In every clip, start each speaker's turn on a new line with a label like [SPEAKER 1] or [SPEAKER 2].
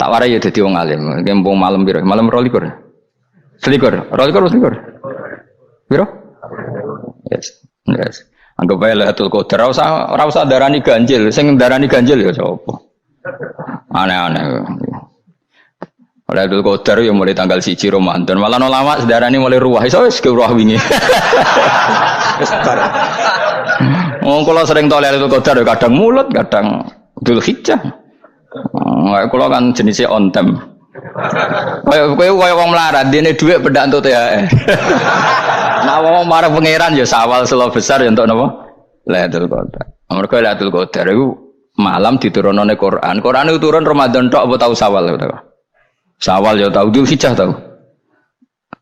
[SPEAKER 1] Tak warai ya dadi wong alim. Kempung malam piro? Malam 22. Selikur. 22. Piro? Yes. Yes. Anggap bae Lailatul Qadar ora usah darani ganjil. Sing darani ganjil ya sapa? Aneh-aneh. Lailatul Qadar ya mulai tanggal 1 Ramadan. Malah ulama sedarani mulai ruwah. Iso wis ke ruwah wingi. Wong kula sering to Lailatul Qadar ya kadang mulut, kadang Dzulhijjah. Kula kan jenisnya on time. Kaya wong melarat, dene dhuwit pendak entuk THR. Nah wong marang pangeran ya sawal selo besar ya entuk napa? Lailatul Qadar. Mergo Lailatul Qadar iku malam diturunane Quran. Quran itu turun Ramadan tok apa tau Sawal ta? Sawal ya tau, Dzulhijjah tau.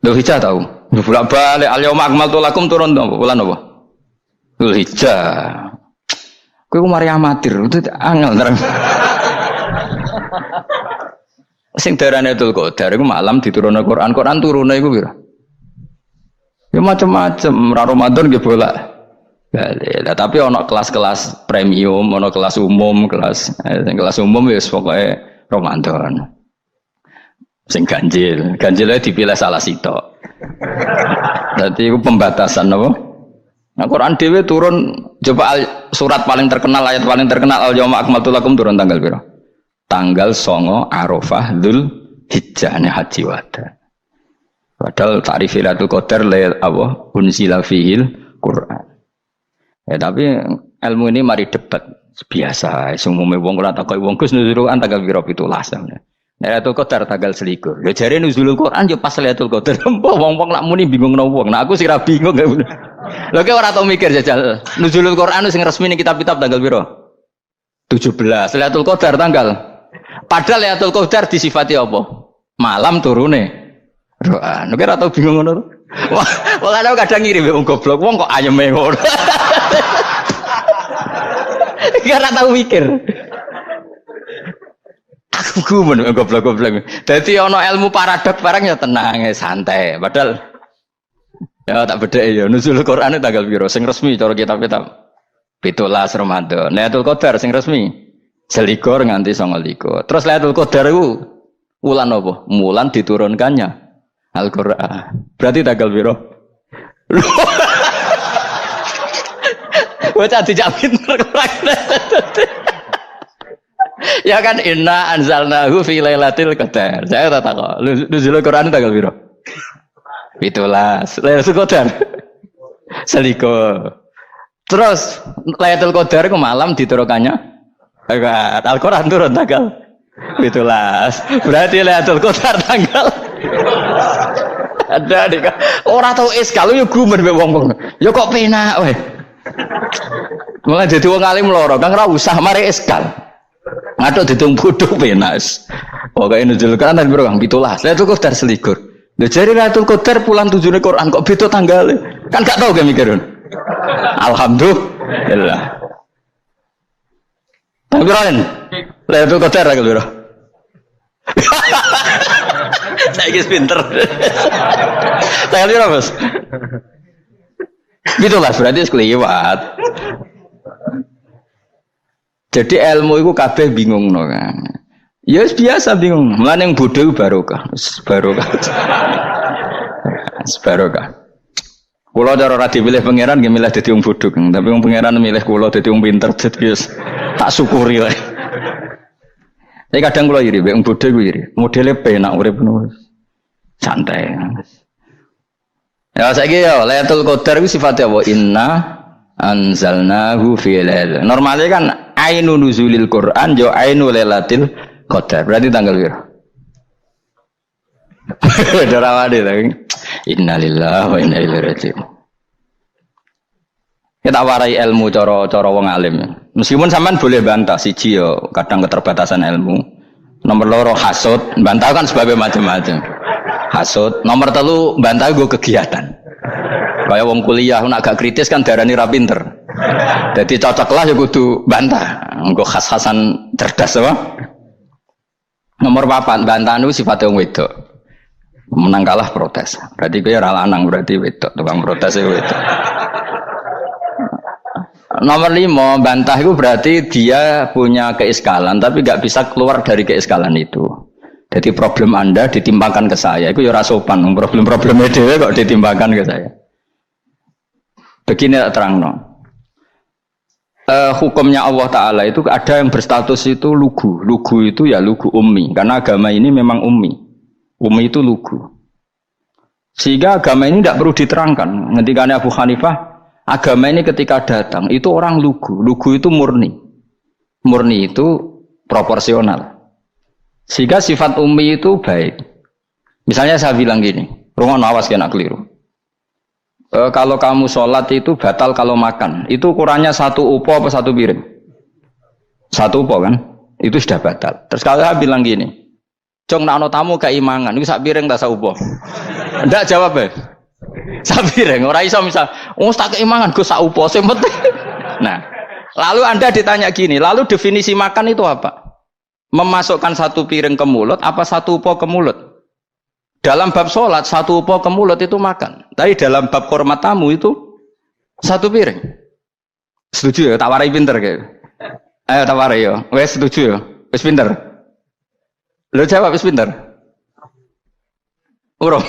[SPEAKER 1] Dzulhijjah tau. Bolak-balik al-yauma akmaltu lakum turun to bulan apa? Dzulhijjah. Kowe ku mari amatir, itu angel terang. Sing darane Lailatul Qadar iku malam diturunne Quran. Quran turune iku piro? Ya macam-macam, ra Ramadan nggih bolak. Ya, tapi ana kelas-kelas premium, ana kelas umum, kelas umum wis pokoke Ramadan. Sing ganjil, ganjilnya dipilih salah sitok. Dadi iku pembatasan napa? Nah, Quran dhewe turun coba surat paling terkenal, ayat paling terkenal al-yauma akmaltu lakum turun tanggal piro? Tanggal 9 Arafah Dzulhijjah haji wada. Padahal ta'rif Lailatul Qadar apa unzila fihil Quran. Ya tapi ilmu ini mari debat biasa. Umume wong ora takoki wong Gus nuzul Quran tanggal piro 17. Lailatul Qadar tanggal 21. Ya jare nuzulul Quran yo pas Lailatul Qadar. Wong-wong lak muni bingung nang wong. Nah aku sih ra bingung. Lha kok ora tau mikir jajal. Nuzulul Quran sing resmi ning kitab-kitab tanggal piro? 17. Lailatul Qadar tanggal. Padahal Lailatul Qadar disifati apa? Malam turune. Quran. Nek ora tau bingung ngono. Wong ana kadang ngirim wong goblok, wong kok ayeme ngono. Iki ora tau mikir. Aku gumun goblok-goblok. Dadi ana ilmu paradok barang ya tenang, santai. Padahal ya tak bedheki ya nuzul Quran tanggal piro sing resmi cara kitab-kitab. 17 Ramadan. Lailatul Qadar sing resmi 21 nganti 29. Terus Lailatul Qadar iku wulan apa? Wulan diturunkannya Al-Qur'an. Berarti tanggal piro? Bocah dijak pinter kurang. Ya kan inna anzalnahu fi lailatul qadar. Saya tak takok. Nuzul Quran tanggal piro? 17. Lailatul Qadar. Seliko. Terus Lailatul Qadar ku malam diturunkannya Al-Qur'an turun tanggal 17. Berarti Lailatul Qadar tanggal ada dik. Ora tau eskal yo gumen mbek wong-wong. Ya kok penak wae. Mulai dadi wong alim loro, Kang ora usah mari eskal. Ngathuk ditung bodho penak. Pokoke nuzul Quran tan piro Kang 17. Lailatul Qadar selikur. Lha jare Lailatul Qadar pulang tujune Quran kok beda tanggale. Kan gak tau ge mikir. Alhamdulillah. Tanggalan. Lailatul Qadar tanggal piro? Saiki pinter. Tanggal piro, Bos? Gitulah berarti sekliwat. Jadi ilmu itu kabeh bingung no kan. Ya biasa bingung. Mulane yang bodoh barokah. Barokah. Barokah. Kula cara ora dipilih pangeran nggih milih dadi wong bodoh, tapi wong pangeran milih kula dadi wong pinter dadi tak syukuri wae. Tapi kadang kula iri, wong bodoh ku iri. Modele penak urip ngono. Santai. Ya saiki ya Lailatul Qadar iku sifatnya apa? Inna anzalnahu fi lailatul. Normalnya kan ainu nuzulil Quran jo ainu Lailatul Qadar. Berarti tanggal piro? Darawade lagi. Innalillahi wa inna ilaihi raji'un. Kita warai ilmu cara wong alim. Meskipun sampean boleh bantah siji ya kadang keterbatasan ilmu. Nomor loro hasud, bantah kan sebabnya macam-macam. Hasud, nomor 3 bantah gue kegiatan. Kayak wong kuliah nak agak kritis kan darani ra pinter. Jadi cocoklah ya kudu bantah. Engko khas-khasan cerdas apa? Nomor 4 bantah niku sifate wong wedok. Menang kalah protes. Berarti kowe ora lanang berarti wedok, tukang protes wedok. Nomor 5 bantah itu berarti dia punya keiskalan tapi nggak bisa keluar dari keiskalan itu. Jadi problem Anda ditimbangkan ke saya, itu ya ora sopan. Problem-problemnya dhewe kok ditimbangkan ke saya. Begini tak terangno. Hukumnya Allah Ta'ala itu ada yang berstatus itu lugu. Lugu itu ya lugu ummi. Karena agama ini memang ummi. Ummi itu lugu. Sehingga agama ini tidak perlu diterangkan. Ngendikane Abu Hanifah, agama ini ketika datang, itu orang lugu. Lugu itu murni. Murni itu proporsional. Sehingga sifat ummi itu baik. Misalnya saya bilang gini, rungono awas kena keliru. Kalau kamu sholat itu batal kalau makan. Itu ukurannya 1 upo apa 1 piring? 1 upo kan? Itu sudah batal. Terus kalau saya bilang gini, Jong nak ono tamu keimangan, itu 1 piring tak 1 upo. Enggak jawab ya? 1 piring. Orang iso misal, tak keimangan, gue 1 upo. Nah, lalu Anda ditanya gini, lalu definisi makan itu apa? Memasukkan 1 piring ke mulut, apa 1 upo ke mulut? Dalam bab sholat, 1 upo ke mulut itu makan. Tapi dalam bab hormat tamu itu 1 piring. Setuju ya? Tak warai pinter kayak. Ayo tak warai ya. Wes setuju ya? Wes pinter. Lo jawab wes pinter. Urung.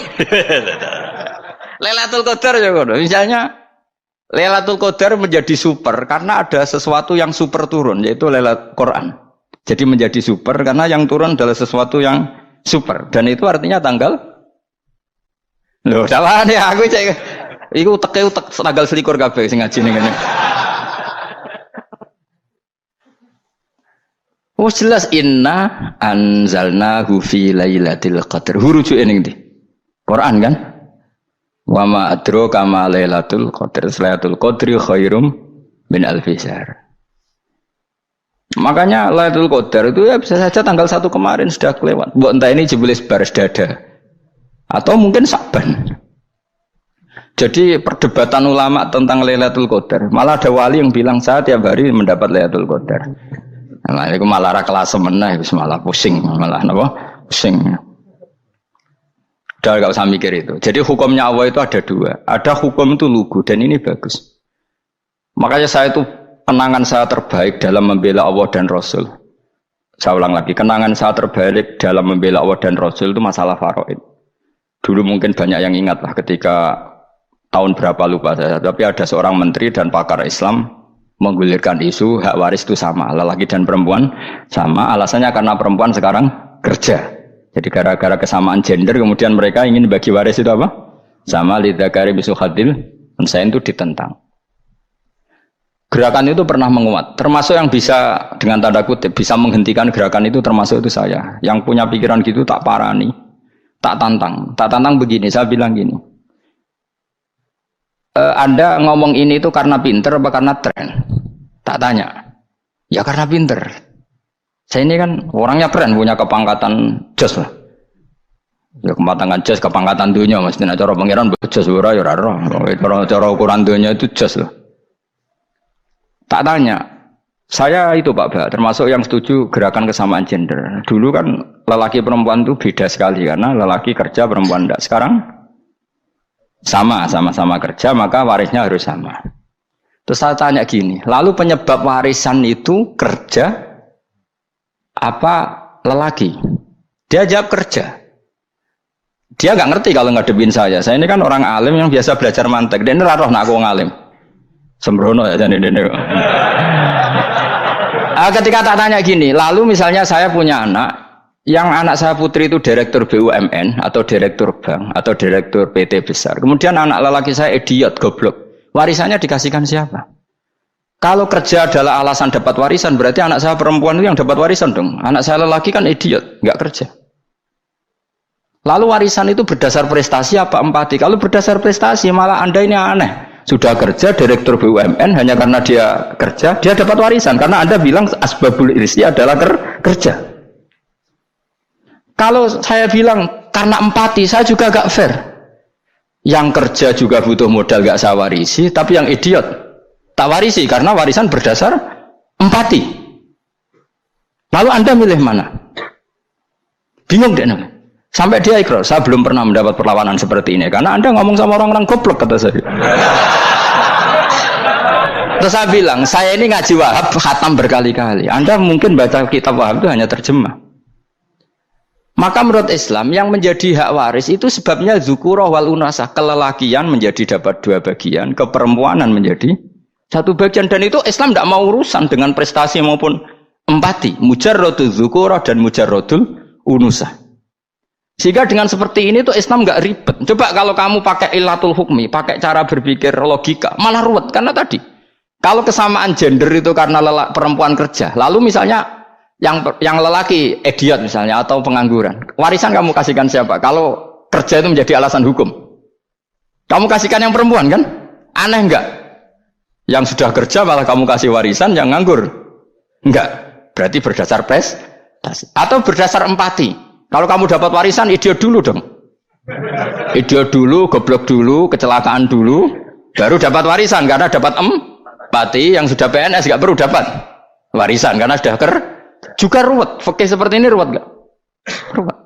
[SPEAKER 1] Lailatul Qadar ya kono. Misalnya Lailatul Qadar menjadi super karena ada sesuatu yang super turun, yaitu Lailatul Quran. Jadi menjadi super karena yang turun adalah sesuatu yang super, dan itu artinya tanggal loh, salah nih aku cek iku utek tanggal 21 kabeh sing ngaji ning ngene. Oh jelas inna anzalnahu fi lailatul qadar. Hurujuk ning ndi? Quran kan? Wa ma adraka ma lailatul qadar. Lailatul qadri khairum min alfi syahr. Makanya Lailatul Qadar itu ya bisa saja tanggal 1 kemarin sudah kelewat. Mbok entah ini jebelis baris dada. Atau mungkin Sa'ban. Jadi perdebatan ulama tentang Lailatul Qadar. Malah ada wali yang bilang saya tiap hari mendapat Lailatul Qadar. Nah, itu malah ra kelas meneh wis malah pusing, malah napa? Pusing. Udah enggak usah mikir itu. Jadi hukumnya Allah itu ada 2. Ada hukum itu lugu dan ini bagus. Makanya saya itu kenangan saya terbaik dalam membela Allah dan Rasul. Saya ulang lagi, kenangan saya terbaik dalam membela Allah dan Rasul itu masalah faraid. Dulu mungkin banyak yang ingat lah ketika tahun berapa lupa saya, tapi ada seorang menteri dan pakar Islam menggulirkan isu hak waris itu sama, lelaki dan perempuan sama, alasannya karena perempuan sekarang kerja. Jadi gara-gara kesamaan gender kemudian mereka ingin bagi waris itu apa? Sama lidzakari bisul hadil, saya itu ditentang. Gerakan itu pernah menguat, termasuk yang bisa dengan tanda kutip bisa menghentikan gerakan itu termasuk itu saya. Yang punya pikiran gitu tak parani, tak tantang begini. Saya bilang gini, Anda ngomong ini itu karena pinter apa karena tren? Tak tanya, ya karena pinter. Saya ini kan orangnya keren, punya kepangkatan jos lah. Ya kepangkatan jos, kepangkatan dunia, mestinya cara pangeran jos ora ya ora. Cara ukuran dunia itu jos lah. Tak tanya, saya itu Pak Ba, termasuk yang setuju gerakan kesamaan gender. Dulu kan lelaki perempuan itu beda sekali karena lelaki kerja perempuan tidak. Sekarang sama-sama kerja maka warisnya harus sama. Terus saya tanya gini, lalu penyebab warisan itu kerja apa lelaki? Dia jawab kerja. Dia nggak ngerti kalau ngadepin saya. Saya ini kan orang alim yang biasa belajar mantek. Dia ini roh nak aku ngalim. Sembrono ya jadi ini. Ketika tak tanya gini, lalu misalnya saya punya anak, yang anak saya putri itu direktur BUMN atau direktur bank atau direktur PT besar. Kemudian anak lelaki saya idiot, goblok. Warisannya dikasihkan siapa? Kalau kerja adalah alasan dapat warisan, berarti anak saya perempuan itu yang dapat warisan dong. Anak saya lelaki kan idiot, nggak kerja. Lalu warisan itu berdasar prestasi apa empati? Kalau berdasar prestasi malah Anda ini aneh. Sudah kerja direktur BUMN hanya karena dia kerja, dia dapat warisan karena Anda bilang asbabul irsi adalah kerja. Kalau saya bilang karena empati, saya juga gak fair. Yang kerja juga butuh modal gak saya warisi, tapi yang idiot tak warisi karena warisan berdasar empati. Lalu Anda milih mana? Bingung deh namanya. Sampai dia ikrar, saya belum pernah mendapat perlawanan seperti ini karena Anda ngomong sama orang-orang goblok, kata saya. Terus saya bilang, saya ini ngaji Wahab khatam berkali-kali. Anda mungkin baca kitab Wahab itu hanya terjemah. Maka menurut Islam yang menjadi hak waris itu sebabnya zukurah wal unasah, kelelakian menjadi dapat 2 bagian, keperempuanan menjadi 1 bagian, dan itu Islam tidak mau urusan dengan prestasi maupun empati, mujarrodul zukurah dan mujarrodul unusah. Sehingga dengan seperti ini tuh Islam nggak ribet. Coba kalau kamu pakai ilatul hukmi, pakai cara berpikir logika, malah ruwet karena tadi kalau kesamaan gender itu karena perempuan kerja, lalu misalnya yang lelaki idiot misalnya atau pengangguran, warisan kamu kasihkan siapa? Kalau kerja itu menjadi alasan hukum, kamu kasihkan yang perempuan kan? Aneh enggak? Yang sudah kerja malah kamu kasih warisan yang nganggur? Enggak. Berarti berdasar prestasi atau berdasar empati. Kalau kamu dapat warisan idiot dulu dong. Idiot dulu, goblok dulu, kecelakaan dulu, baru dapat warisan karena dapat empati. Yang sudah PNS enggak perlu dapat warisan karena sudah juga ruwet. Fikih seperti ini ruwet enggak? Ruwet.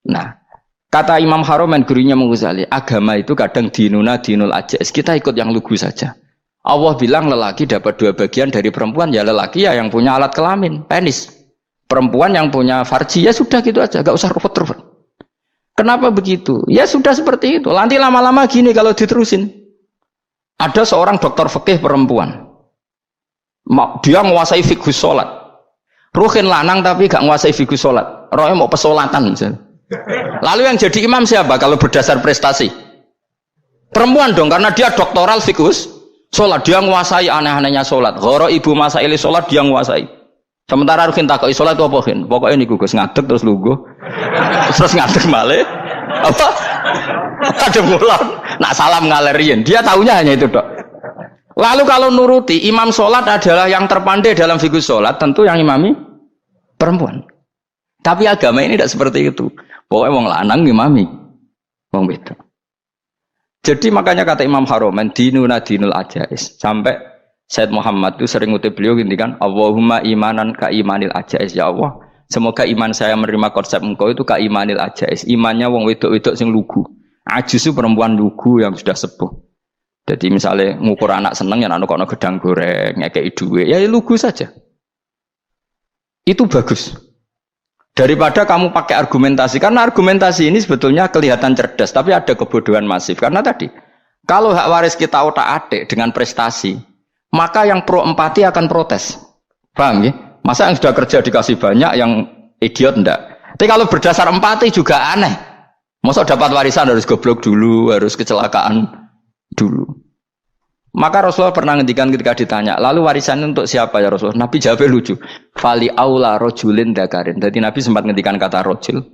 [SPEAKER 1] Nah, kata Imam Haromen gurunya Ghazali, agama itu kadang dinuna dinul ajais. Kita ikut yang lugu saja. Allah bilang lelaki dapat 2 bagian dari perempuan, ya lelaki ya yang punya alat kelamin, penis. Perempuan yang punya farji, ya sudah gitu aja, enggak usah ruwet-ruwet. Kenapa begitu? Ya sudah seperti itu. Nanti lama-lama gini kalau diterusin. Ada seorang dokter fikih perempuan. Dia menguasai fikih sholat. Ruhin lanang tapi gak menguasai fikih sholat. Rohnya mau pesolatan misalnya. Lalu yang jadi imam siapa kalau berdasar prestasi? Perempuan dong, karena dia doktoral fikih sholat. Dia menguasai aneh-anehnya sholat. Goro ibu masaili sholat dia menguasai. Sementara Ruhin takoi sholat itu apa Ruhin? Pokoknya ini gugus ngadeg terus lugu. Terus ngadeg balik. Apa? Ada mulan. Nak salam ngalerin. Dia tahunya hanya itu dok. Lalu kalau nuruti imam sholat adalah yang terpandai dalam fikih sholat, tentu yang imami perempuan. Tapi agama ini tidak seperti itu. Pokoknya wong lanang imami, wong beda. Jadi makanya kata Imam Haromen, dinuna dinul ajais. Sampai Said Muhammad itu sering ngutip beliau gini kan, Allahumma imanan ka imanil ajais. Ya Allah, semoga iman saya menerima konsep engkau itu ka imanil ajais. Imannya wong wedok-wedok sing lugu. Ajus itu perempuan lugu yang sudah sepuh. Jadi misalnya ngukur anak seneng ya anak kono gedang goreng, ngekei duwe, ya lugu saja. Itu bagus. Daripada kamu pakai argumentasi, karena argumentasi ini sebetulnya kelihatan cerdas, tapi ada kebodohan masif. Karena tadi, kalau hak waris kita otak-atik dengan prestasi, maka yang pro empati akan protes. Paham ya? Masa yang sudah kerja dikasih banyak, yang idiot enggak? Tapi kalau berdasar empati juga aneh. Masa dapat warisan harus goblok dulu, harus kecelakaan dulu. Maka Rasulullah pernah ngendikan ketika ditanya, lalu warisan untuk siapa ya Rasulullah? Nabi jawabnya lucu. Fali aula rojulin dakarin. Jadi Nabi sempat ngendikan kata rojul.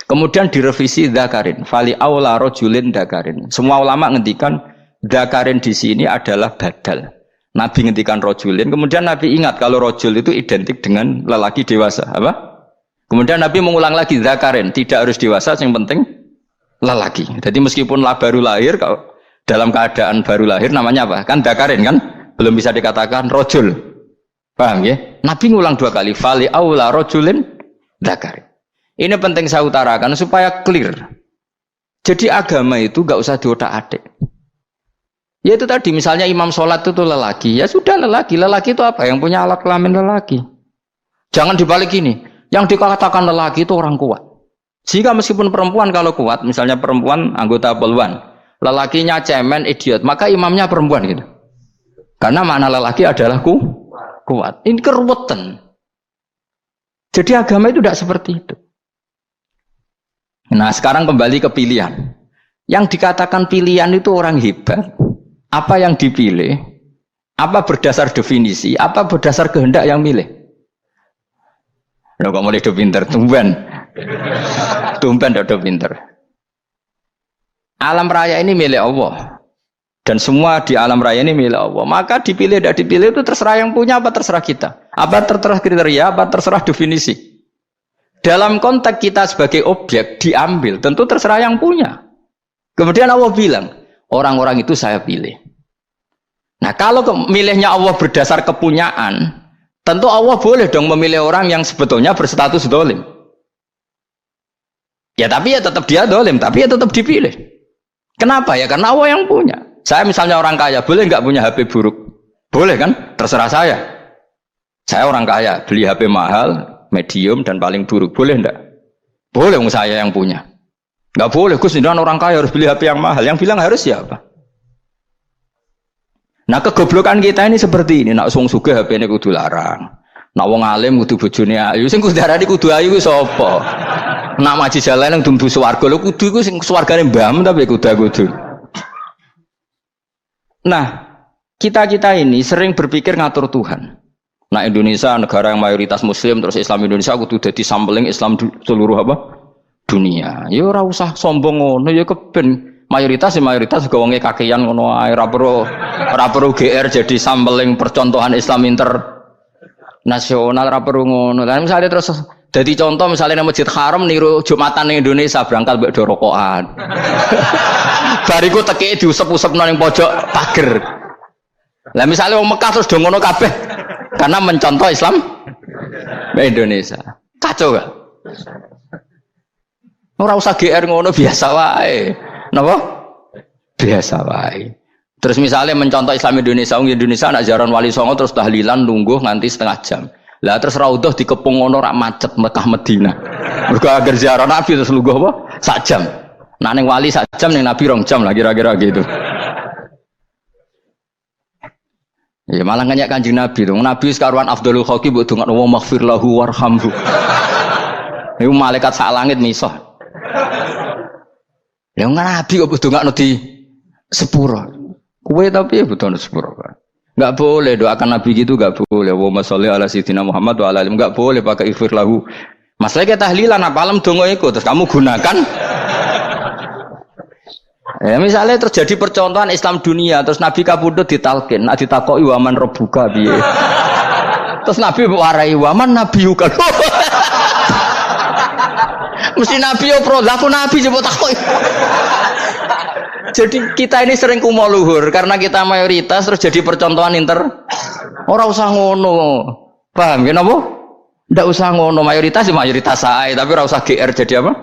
[SPEAKER 1] Kemudian direvisi dakarin. Fali aula rojulin dakarin. Semua ulama ngendikan dakarin di sini adalah badal. Nabi ngendikan rojulin. Kemudian Nabi ingat kalau rojul itu identik dengan lelaki dewasa. Apa? Kemudian Nabi mengulang lagi dakarin. Tidak harus dewasa, yang penting lelaki. Jadi meskipun baru lahir, kalau dalam keadaan baru lahir namanya apa? Kan dakarin kan? Belum bisa dikatakan rojul. Paham ya? Nabi ngulang 2 kali. Fali aula rojulin dakarin. Ini penting saya utarakan supaya clear. Jadi agama itu gak usah diotak-atik. Ya itu tadi misalnya imam sholat itu lelaki. Ya sudah lelaki. Lelaki itu apa? Yang punya alat kelamin lelaki. Jangan dibalik ini. Yang dikatakan lelaki itu orang kuat. Jika meskipun perempuan kalau kuat, misalnya perempuan anggota poluan. Lelakinya cemen, idiot, maka imamnya perempuan gitu. Karena makna lelaki adalah kuat. Ini keruwetan. Jadi agama itu tidak seperti itu. Nah sekarang kembali ke pilihan. Yang dikatakan pilihan itu orang hebat. Apa yang dipilih? Apa berdasar definisi? Apa berdasar kehendak yang milih? Loh kok mulai do pinter? Tumben do pinter. Alam raya ini milik Allah. Dan semua di alam raya ini milik Allah. Maka dipilih tidak dipilih itu terserah yang punya apa terserah kita. Apa terserah kriteria, apa terserah definisi. Dalam konteks kita sebagai objek diambil, tentu terserah yang punya. Kemudian Allah bilang, orang-orang itu saya pilih. Nah kalau milihnya Allah berdasar kepunyaan, tentu Allah boleh dong memilih orang yang sebetulnya berstatus dolim. Ya tapi ya tetap dia dolim, tapi ya tetap dipilih. Kenapa ya? Karena Allah yang punya. Saya misalnya orang kaya, boleh nggak punya HP buruk? Boleh kan? Terserah saya. Saya orang kaya, beli HP mahal, medium dan paling buruk, boleh enggak? Boleh saya yang punya. Enggak boleh Gus, dengan orang kaya harus beli HP yang mahal. Yang bilang harus siapa? Nah, kegoblokan kita ini seperti ini. Nak wong sugih HP ini kudu larang. Nak wong alim kudu bojone ayu. Sing kudu darani kudu ayu ku sapa? Nak maji jalan nang dumbu swarga lho kudu iku sing swargane mbam tapi kudu. Nah, kita ini sering berpikir ngatur Tuhan. Nah, Indonesia negara yang mayoritas muslim terus Islam Indonesia kudu dadi sampling Islam seluruh apa? Dunia. Ya ora usah sombong ngono ya keben mayoritas juga wonge kakean ngono ae ora perlu GR jadi sampling percontohan Islam internasional ora perlu ngono. Lah misalnya terus dadi contoh misalnya nang Masjid Haram niru Jumatan ning Indonesia berangkat mbek do rokokan. Bariku teki diusep-usepno ning pojok pager. Lah misalnya wong Mekah terus do ngono kabeh karena mencontoh Islam Indonesia. Kacau gak? Ora usah GR ngono biasa wae. Napa? Biasa wae. Terus misalnya mencontoh Islam Indonesia, Indonesia anak jaran Wali Songo terus tahlilan nunggu nganti setengah jam. Lah terus raudhah dikepung ngono rak macet Mekah Madinah. Mergo agar ziarah Nabi terus lungguh apa? Sak jam. Nah ning wali sak jam ning Nabi 2 jam lah kira-kira gitu. Ya malah nganyak Kanjeng Nabi tuh. Nabi sekaruan afdhalul khalqi mbok dongakno wa maghfir lahu warhamhu. Iku malaikat sak langit misah. Ya Nabi kok dongakno di sepuro. Kowe tapi ya butuh sepuro. Enggak boleh doakan Nabi gitu enggak boleh. Wa sholli ala sayyidina Muhammad wa ala alihi enggak boleh pakai ighfir lahu. Masalahnya tahlilan apa alam donga iku terus kamu gunakan. Ya misalnya terjadi percontohan Islam dunia terus Nabi kapundhut ditalkin, nak ditakoki waman rebuka piye. Terus Nabi warai waman nabiyuka. Mesti Nabi yo pro, lah aku Nabi coba takoki. Jadi kita ini sering kumo luhur karena kita mayoritas terus jadi percontohan Ora usah ngono. Paham ya napa? Ndak usah ngono, mayoritas sae, tapi ora usah GR jadi apa?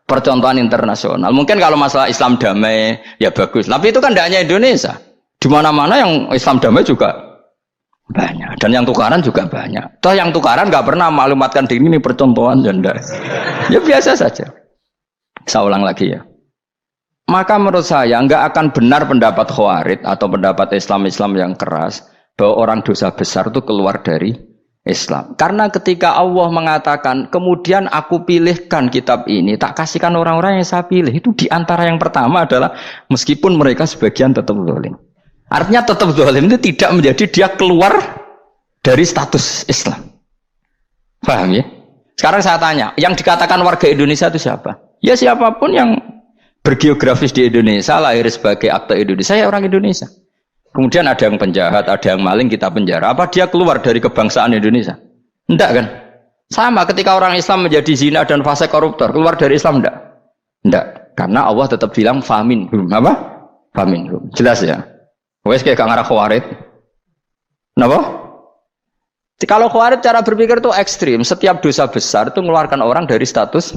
[SPEAKER 1] Percontohan internasional. Mungkin kalau masalah Islam damai ya bagus. Tapi itu kan tidak hanya Indonesia. Di mana-mana yang Islam damai juga banyak. Dan yang tukaran juga banyak. Toh yang tukaran nggak pernah maklumatkan diri ini percontohan janda. Ya biasa saja. Saya ulang lagi ya. Maka menurut saya nggak akan benar pendapat Khawarij atau pendapat Islam yang keras bahwa orang dosa besar itu keluar dari Islam. Karena ketika Allah mengatakan, kemudian aku pilihkan kitab ini, tak kasihkan orang-orang yang saya pilih. Itu diantara yang pertama adalah, meskipun mereka sebagian tetap zalim. Artinya tetap zalim itu tidak menjadi dia keluar dari status Islam. Paham ya? Sekarang saya tanya, yang dikatakan warga Indonesia itu siapa? Ya siapapun yang bergeografis di Indonesia, lahir sebagai akte Indonesia, ya orang Indonesia. Kemudian ada yang penjahat, ada yang maling, kita penjara. Apa dia keluar dari kebangsaan Indonesia? Enggak kan? Sama ketika orang Islam menjadi zina dan fasik koruptor, keluar dari Islam enggak? Enggak. Karena Allah tetap bilang faminhum. Apa? Faminhum. Jelas ya? Wes kayak ngarah Khawarij. Kenapa? Kalau Khawarij cara berpikir itu ekstrim. Setiap dosa besar itu mengeluarkan orang dari status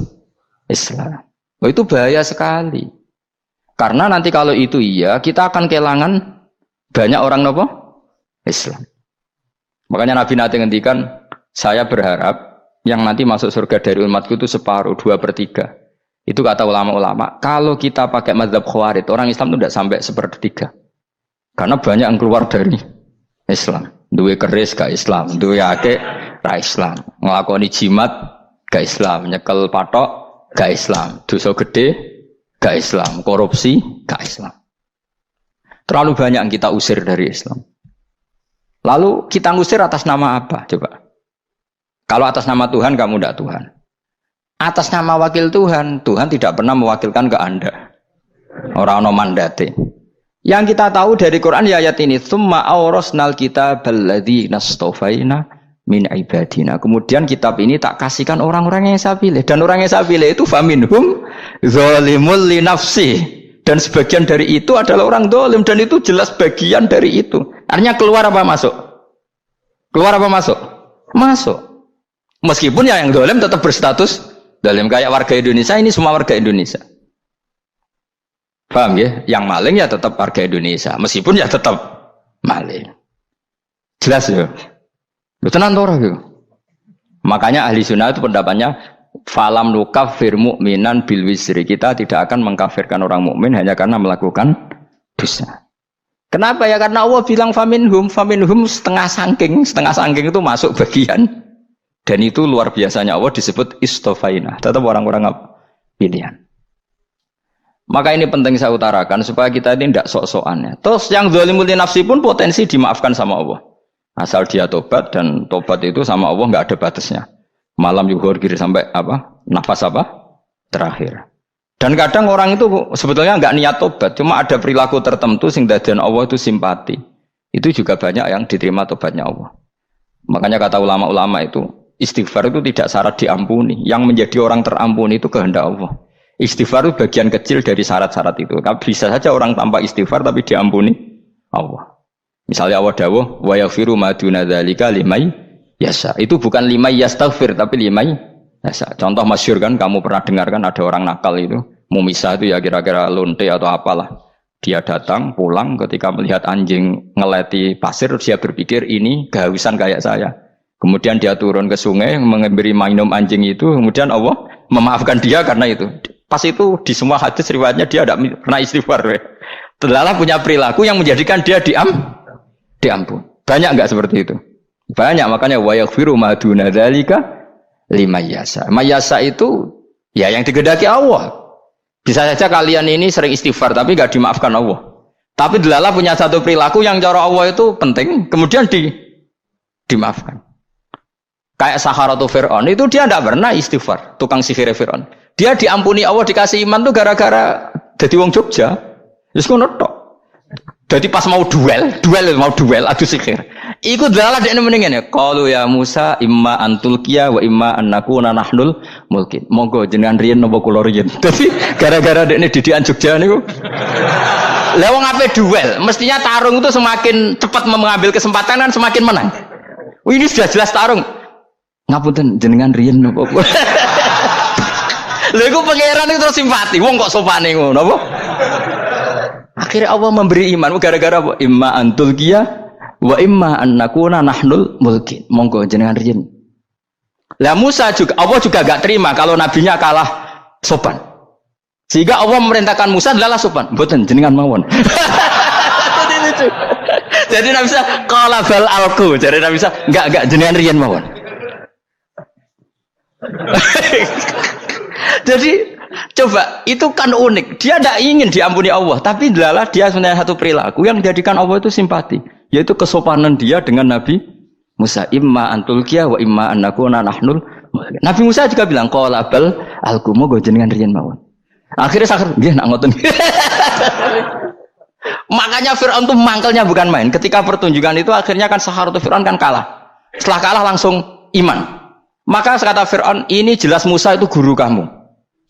[SPEAKER 1] Islam. Oh, itu bahaya sekali. Karena nanti kalau itu iya, kita akan kehilangan banyak orang nopo Islam. Makanya Nabi nanti ngendikan, saya berharap yang nanti masuk surga dari umatku itu separuh, 2/3. Itu kata ulama-ulama. Kalau kita pakai mazhab Khawarij, orang Islam itu tidak sampai 1/3. Karena banyak yang keluar dari Islam. Duwe keris gak Islam, duwe akeh ra Islam, nglakoni jimat gak Islam, nyekel patok gak Islam, dosa gede gak Islam, korupsi gak Islam. Terlalu banyak yang kita usir dari Islam. Lalu kita ngusir atas nama apa? Coba. Kalau atas nama Tuhan, kamu tidak Tuhan. Atas nama wakil Tuhan, Tuhan tidak pernah mewakilkan ke Anda. Orang-orang mandate. Yang kita tahu dari Quran ya ayat ini, tsumma awrasnal kitabal ladzina astafaina min ibadina. Kemudian kitab ini tak kasihkan orang-orang yang saya pilih. Dan orang yang saya pilih itu faminhum zalimul li nafsi. Dan sebagian dari itu adalah orang dolim. Dan itu jelas bagian dari itu. Artinya keluar apa masuk? Keluar apa masuk? Masuk. Meskipun yang dolim tetap berstatus dolim. Kayak warga Indonesia, ini semua warga Indonesia. Paham ya? Yang maling ya tetap warga Indonesia. Meskipun ya tetap maling. Jelas ya? Lu tenang orang gitu. Makanya ahli sunnah itu pendapatnya falam nukafir mu'minan bil wisri. Kita tidak akan mengkafirkan orang mukmin hanya karena melakukan dosa. Kenapa ya? Karena Allah bilang faminhum setengah sangking itu masuk bagian. Dan itu luar biasanya Allah disebut istofaina. Tetap orang-orang pilihan. Maka ini penting saya utarakan supaya kita ini tidak sok-sokan ya. Terus yang zalimul nafsi pun potensi dimaafkan sama Allah. Asal dia tobat, dan tobat itu sama Allah nggak ada batasnya. Malam yuhur kiri sampai apa? Nafas apa? Terakhir. Dan kadang orang itu sebetulnya nggak niat tobat, cuma ada perilaku tertentu sehingga dadian Allah itu simpati. Itu juga banyak yang diterima tobatnya Allah. Makanya kata ulama-ulama itu, istighfar itu tidak syarat diampuni. Yang menjadi orang terampuni itu kehendak Allah. Istighfar itu bagian kecil dari syarat-syarat itu. Bisa saja orang tanpa istighfar tapi diampuni Allah. Misalnya Allah dawuh, wa yaghfiru ma duna dzalika liman yasha. Itu bukan liman yastaghfir tapi liman yasha. Contoh masyhur kan, kamu pernah dengar kan ada orang nakal itu, mumisah itu ya kira-kira lonte atau apalah. Dia datang pulang ketika melihat anjing ngeleti pasir, dia berpikir ini kehausan kayak saya. Kemudian dia turun ke sungai memberi minum anjing itu, kemudian Allah memaafkan dia karena itu. Pas itu di semua hadis riwayatnya dia tidak pernah istighfar. Terlalu punya perilaku yang menjadikan dia diampun. Banyak enggak seperti itu? Banyak, makanya wa yaghfiru ma duna dzalika liman yasha. Mayasa itu ya yang digedaki Allah. Bisa saja kalian ini sering istighfar tapi enggak dimaafkan Allah. Tapi delala punya satu perilaku yang cara Allah itu penting, kemudian dimaafkan. Kayak Saharatu Fir'aun itu dia tidak pernah istighfar, tukang sihir Fir'aun. Dia diampuni Allah, dikasih iman tuh gara-gara jadi wong Jogja. Wis ngono tok. Jadi pas mau duel adu sihir. Iku delala dekne mendingan ya. Qalu ya Musa imma antulqiya wa imma annakuna nahnul mulkin. Monggo jenengan riyen napa kula riyen. Dadi gara-gara dekne didikan Jogja niku. Lah wong ape duel, mestinya tarung itu semakin cepat mengambil kesempatan kan semakin menang. Ini sudah jelas tarung. Ngapunten jenengan riyen napa. Lha iku pangeran itu terus simpati. Wong kok sopane ngono apa? Akhirnya Allah memberi iman gara-gara apa? Imma antulqiya wa imma annakuna nahnul mulkin. Monggo jenengan riyen. Lah Musa juga Allah juga enggak terima kalau nabinya kalah sopan. Sehingga Allah memerintahkan Musa adalah sopan. Mboten jenengan mawon. Jadi Nabi Musa qala bal alqu. Jadi Nabi Musa enggak jenengan riyen mawon. Jadi coba itu kan unik. Dia tidak ingin diampuni Allah, tapi adalah dia sebenarnya satu perilaku yang menjadikan Allah itu simpati, yaitu kesopanan dia dengan Nabi Musa. Imma antulqiya wa imma annakuna nahnul. Nabi Musa juga bilang qala bal alqu moga jenengan riyen mawon. Akhirnya sakar nggih nak ngoten. Makanya Firaun itu mangkelnya bukan main. Ketika pertunjukan itu akhirnya kan Saharatu Firaun kan kalah. Setelah kalah langsung iman. Maka kata Firaun, ini jelas Musa itu guru kamu.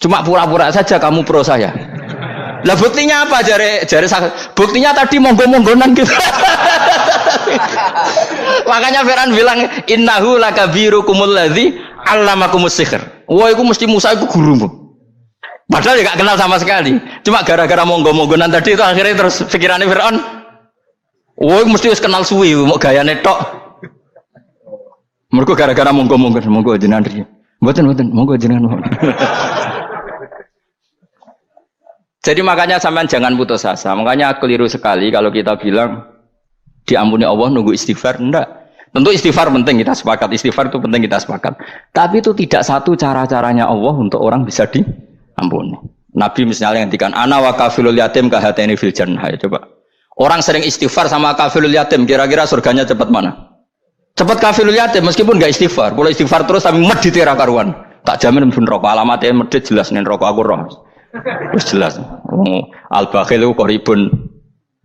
[SPEAKER 1] Cuma pura-pura saja kamu pro saya. Lah buktinya apa jare buktinya tadi monggo-monggonan gitu. Makanya Firaun bilang innahu lakabirukumul ladzi 'allamakumus sihr. Wah iku mesti Musa iku gurumu. Padahal ya gak kenal sama sekali. Cuma gara-gara monggo-monggonan tadi itu akhirnya terus pikirannya Firaun. Wah mesti wis kenal suwi mau gayane tok. Mergo gara-gara monggo-monggon monggo jenengan riyen. Mboten monggo jenengan mohon. Jadi makanya sampean jangan putus asa. Makanya keliru sekali kalau kita bilang diampuni Allah nunggu istighfar. Enggak. Tentu istighfar penting, kita sepakat. Istighfar itu penting, kita sepakat. Tapi itu tidak satu cara-caranya Allah untuk orang bisa diampuni. Nabi misalnya ngendikan ana wa kafilul yatim kahateni fil jannah. Ya, coba. Orang sering istighfar sama kafilul yatim, kira-kira surganya cepat mana? Cepat kafilul yatim meskipun enggak istighfar. Boleh istighfar terus tapi medit ra karuan. Tak jamin pun rokok alamatnya medit jelas nih rokok aku roh. Wis jelas. Al-bakhil qaribun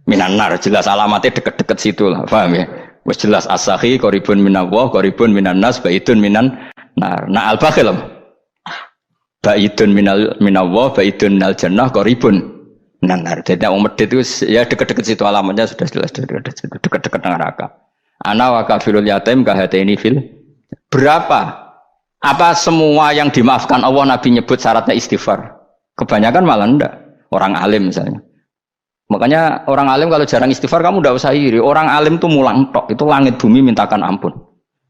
[SPEAKER 1] minan nar, jelas alamatnya deket-deket situ lah, paham ya? Wis jelas as-sakhi qaribun minallah, qaribun minan nas, baidun minan nar. Nah al-bakhil baidun minallah, baidun minal jannah, qaribun minan nar. Jadi wong medit itu ya deket-deket situ alamatnya sudah jelas deket-deket neraka. Ana wa kafirul yatim kahataini fil. Berapa? Apa semua yang dimaafkan Allah Nabi nyebut syaratnya istighfar? Kebanyakan malah enggak. Orang alim misalnya. Makanya orang alim kalau jarang istighfar kamu enggak usah iri. Orang alim tuh mulang tok. Itu langit bumi mintakan ampun.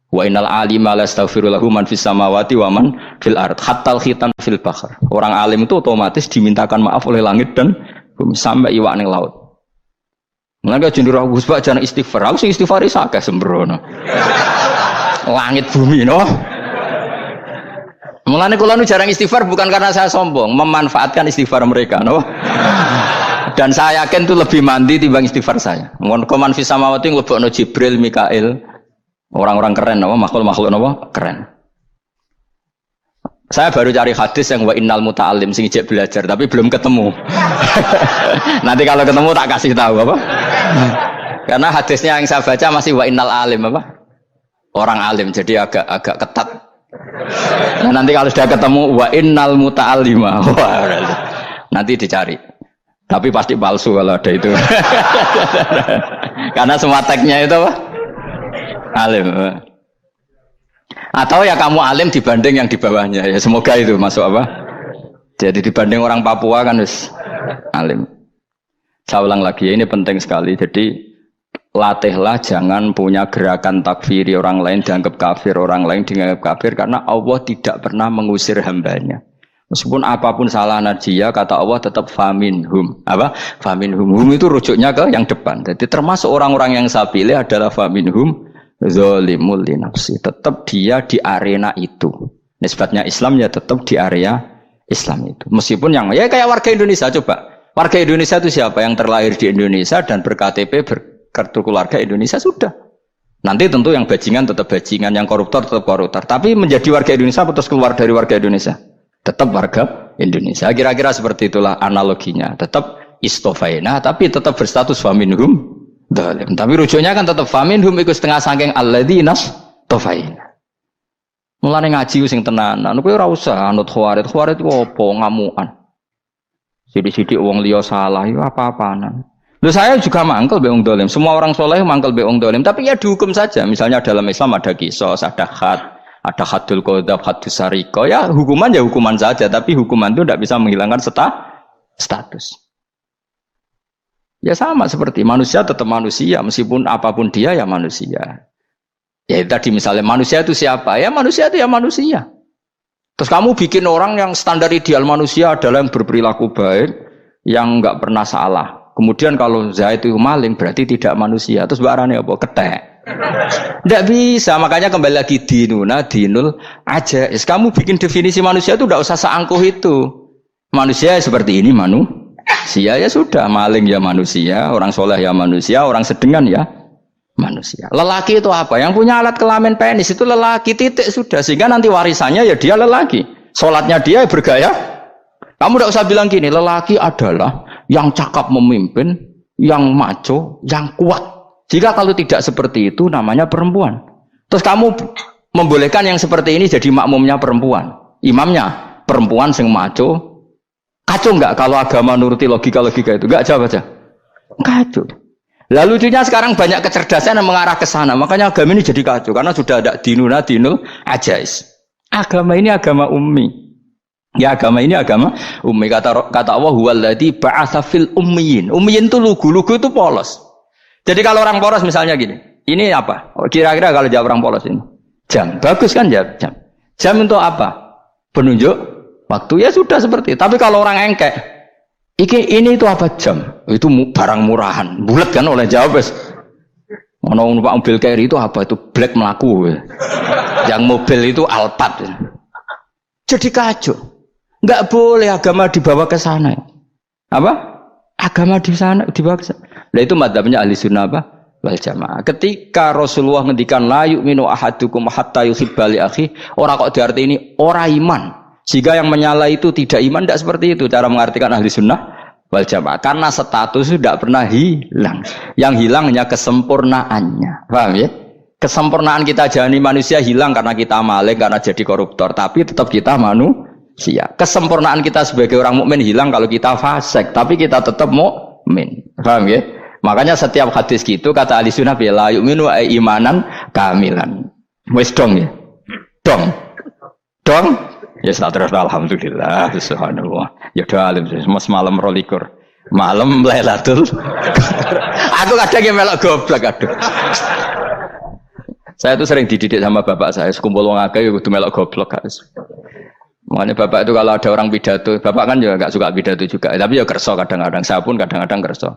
[SPEAKER 1] Wa innal alima la yastaghfiru lahu man fis samawati wa man fil ard hatta al khitan fil bahr. Orang alim itu otomatis dimintakan maaf oleh langit dan bumi sampai iwak ning laut. Mulane jeneng Gus Pak jangan istighfar. Aku sing istighfar iso akeh sembrono. Langit bumi no. Mulane kula nu jarang istighfar bukan karena saya sombong, memanfaatkan istighfar mereka no. Dan saya yakin itu lebih mandi timbang istighfar saya. Koman fis samawati nglebokno Jibril, Mikail. Orang-orang keren apa makhluk-makhluk apa keren. Saya baru cari hadis yang wa innal muta'allim sing ijek belajar tapi belum ketemu. Nanti kalau ketemu tak kasih tahu apa? Karena hadisnya yang saya baca masih wa innal alim apa? Orang alim jadi agak ketat. Nah, nanti kalau sudah ketemu wa innal muta'allima. Nanti dicari. Tapi pasti palsu kalau ada itu. Karena semua tagnya itu apa? Alim. Atau ya kamu alim dibanding yang di bawahnya. Ya semoga itu masuk apa? Jadi dibanding orang Papua kan harus alim. Saya ulang lagi ya, ini penting sekali. Jadi latihlah jangan punya gerakan takfiri orang lain dianggap kafir, orang lain dianggap kafir karena Allah tidak pernah mengusir hambanya. Meskipun apapun salah najiyah kata Allah tetap faminhum. Apa? Faminhum. Hum itu rujuknya ke yang depan. Jadi termasuk orang-orang yang saya pilih adalah faminhum zalimul li nafsi. Tetap dia di arena itu. Nisbatnya Islam ya tetap di area Islam itu. Meskipun yang ya kayak warga Indonesia coba. Warga Indonesia itu siapa yang terlahir di Indonesia dan berKTP berkartu keluarga Indonesia sudah. Nanti tentu yang bajingan tetap bajingan, yang koruptor tetap koruptor. Tapi menjadi warga Indonesia terus keluar dari warga Indonesia. Tetap warga Indonesia. Kira-kira seperti itulah analoginya. Tetap istofaina tapi tetap berstatus faminhum zalim. Tapi rujuknya kan tetap faminhum ikut setengah saking alladzinas tofaina. Mulane ngaji sing tenanan. Kowe ora usah anut khawarit. Khawarit ku apa ngamukan. Sidik-sidik wong liya salah itu apa-apaan. Loh saya juga mangkel be wong zalim. Semua orang soleh mangkel be wong zalim, tapi ya dihukum saja. Misalnya dalam Islam ada qisas, ada had, ada hadul qadzaf, hadus sariko. Ya hukuman ya hukuman saja, tapi hukuman itu tidak bisa menghilangkan status. Ya sama seperti manusia tetap manusia, meskipun apapun dia ya manusia. Ya tadi misalnya manusia itu siapa? Ya manusia itu ya manusia. Terus kamu bikin orang yang standar ideal manusia adalah yang berperilaku baik, yang enggak pernah salah. Kemudian kalau Zaid itu maling berarti tidak manusia. Terus barangnya apa? Ketek. Tidak bisa. Makanya kembali lagi dinul aja. Kamu bikin definisi manusia itu tidak usah seangkuh itu. Manusia seperti ini manusia ya sudah. Maling ya manusia, orang soleh ya manusia, orang sedengan ya manusia. Lelaki itu apa? Yang punya alat kelamin penis itu lelaki titik sudah. Sehingga nanti warisannya ya dia lelaki. Sholatnya dia bergaya. Kamu tidak usah bilang gini, lelaki adalah yang cakap memimpin, yang maco, yang kuat. Jika kalau tidak seperti itu namanya perempuan. Terus kamu membolehkan yang seperti ini jadi makmumnya perempuan. Imamnya perempuan sing maco. Kacau enggak kalau agama nuruti logika-logika itu? Enggak jawab aja. Kacau. Lalu lucunya sekarang banyak kecerdasan yang mengarah ke sana. Makanya agama ini jadi kacau karena sudah ada dinul ajais. Agama ini agama ummi. Ya agama ini agama ummi. Kata Allah huwallazi ba'atsa fil ummiyin. Ummiyin itu lugu itu polos. Jadi kalau orang polos misalnya gini, ini apa? Kira-kira kalau jawab orang polos ini. Jam. Bagus kan jam? Jam untuk apa? Penunjuk waktu ya sudah seperti itu. Tapi kalau orang engkek, ini itu apa jam? Itu barang murahan. Bulat kan oleh jawab. Ono numpak mobil carry itu apa? Itu black melaku. Yang mobil itu Alphard. Jadi kacau. Enggak boleh agama dibawa ke sana. Apa? Agama di sana dibawa ke sana. Nah itu madzhabnya ahli sunnah apa? Wal jamaah. Ketika Rasulullah ngendikan la yu'minu ahadukum hatta yuhibba li akhi, ora kok diarti ini ora iman. Jika yang menyala itu tidak iman, tidak seperti itu cara mengartikan ahli sunnah wal jamaah. Karena status itu tidak pernah hilang. Yang hilang hanya kesempurnaannya. Paham ya? Kesempurnaan kita jadi manusia hilang karena kita maling, karena jadi koruptor. Tapi tetap kita manusia. Kesempurnaan kita sebagai orang mukmin hilang kalau kita fasik. Tapi kita tetap mukmin. Paham ya? Makanya setiap hadis gitu kata ahli sunnah la yu'minu imanan kamilan. Wis dong ya. Dong. Ya terus alhamdulillah subhanallah. Ya doa alim semalam 12. Malam Lailatul. Aku kadang melok goblok aduh. Saya itu sering dididik sama bapak saya, sekumpul wong akeh kudu melok goblok guys. Makanya bapak itu kalau ada orang pidato, bapak kan juga nggak suka pidato juga, tapi ya kerso kadang-kadang, saya pun kadang-kadang kerso.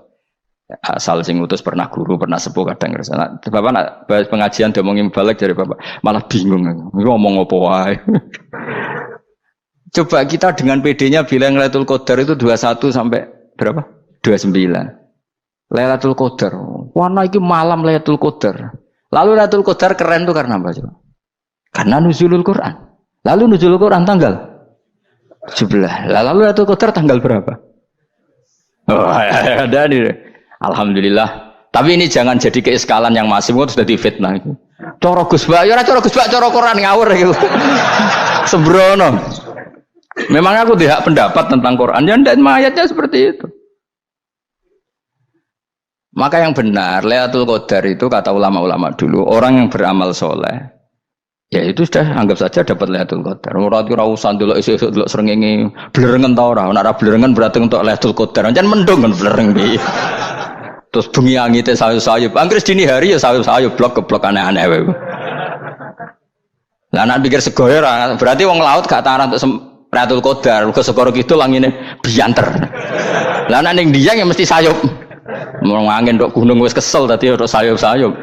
[SPEAKER 1] Asal sing utus pernah guru, pernah sepuh kadang kerso. Nah, bapak nak bahas pengajian diomongin balik dari bapak, malah bingung, ngomong apa wae. Coba kita dengan PD-nya bilang Lailatul Qadar itu 21 sampai berapa? 29. Lailatul Qadar. Warna iki malam Lailatul Qadar. Lalu Lailatul Qadar keren tuh karena apa coba? Karena nuzulul Quran. Lalu nuzulul Quran tanggal 17. Lalu Lailatul Qadar tanggal berapa? Oh, ada nih. Alhamdulillah. Tapi ini jangan jadi keeskalan yang masif, itu sudah difitnah itu. Coro Gus Bak, ya ora coro Gus Bak, coro Quran ngawur gitu. Sembrono. Memang aku tidak pendapat tentang Quran, ya ndak ayatnya seperti itu. Maka yang benar, Lailatul Qadar itu kata ulama-ulama dulu, orang yang beramal soleh, ya itu sudah anggap saja dapat Lailatul Qadar. Ora ora usah ndelok esuk-esuk ndelok srengenge blerengen ta ora. Nek ora blerengen berarti untuk Lailatul Qadar. Jan mendung kan blereng piye. Terus bengi angite sayup-sayup. Anggere dini hari ya sayup-sayup blok aneh-aneh wae. Lah nek pikir sego ora, berarti wong laut gak taran untuk Lailatul Qadar, ke segoro kidul angine bianter. Lah nek ning Dieng ya mesti sayup. Mau angin dok gunung wis kesel tadi untuk sayup-sayup.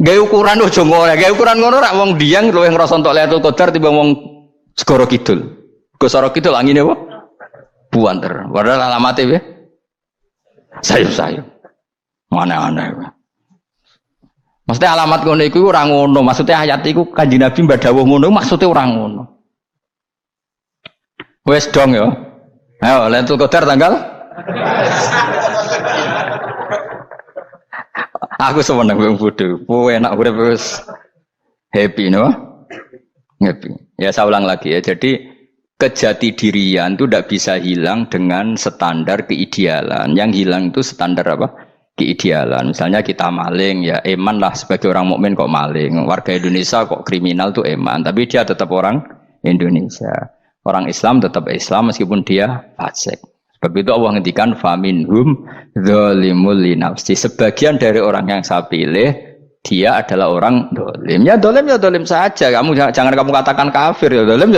[SPEAKER 1] Gawe ukuran ojo ngono, gawe ukuran ngono rak wong Dieng luwih ngrasa entuk Lailatul Qadar timbang wong segoro kidul. Ke segoro kidul angine apa? Buanter. Padahal alamate piye? Sayup-sayup. Aneh-aneh. Maksudnya alamat ngono iku ora ngono, maksudnya ayat iku Kanjeng Nabi mbadhawuh ngono, maksudnya ora ngono. Wes dong ya. Ayo Lailatul Qadar tanggal. Aku seneng wong bodho. Kowe enak urip wis happy no? Happy. Ya saya ulang lagi ya. Jadi kejati dirian itu tidak bisa hilang dengan standar keidealan. Yang hilang itu standar apa? Keidealan. Misalnya kita maling, ya eman lah sebagai orang mukmin kok maling. Warga Indonesia kok kriminal tuh eman, tapi dia tetap orang Indonesia. Orang Islam tetap Islam meskipun dia fasik. Sebab itu Allah ngendikan faminhum dzalimul linafsi. Sebagian dari orang yang saya pilih dia adalah orang dolim. Ya dolim saja. Kamu jangan kamu katakan kafir ya dolim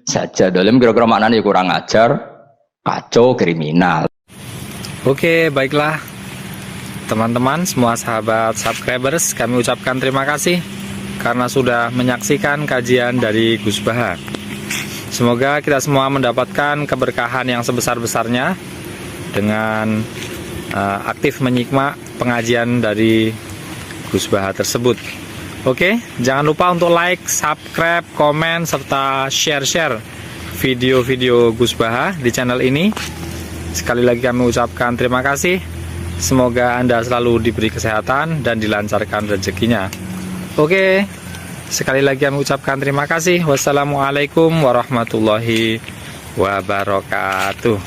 [SPEAKER 1] saja. Dolim kira-kira maknanya kurang ajar, kacau, kriminal.
[SPEAKER 2] Oke, baiklah teman-teman, semua sahabat subscribers, kami ucapkan terima kasih karena sudah menyaksikan kajian dari Gus Baha. Semoga kita semua mendapatkan keberkahan yang sebesar-besarnya dengan aktif menyimak pengajian dari Gus Baha tersebut. Oke, jangan lupa untuk like, subscribe, komen, serta share video-video Gus Baha di channel ini. Sekali lagi kami ucapkan terima kasih. Semoga Anda selalu diberi kesehatan dan dilancarkan rezekinya. Oke, sekali lagi kami ucapkan terima kasih. Wassalamualaikum warahmatullahi wabarakatuh.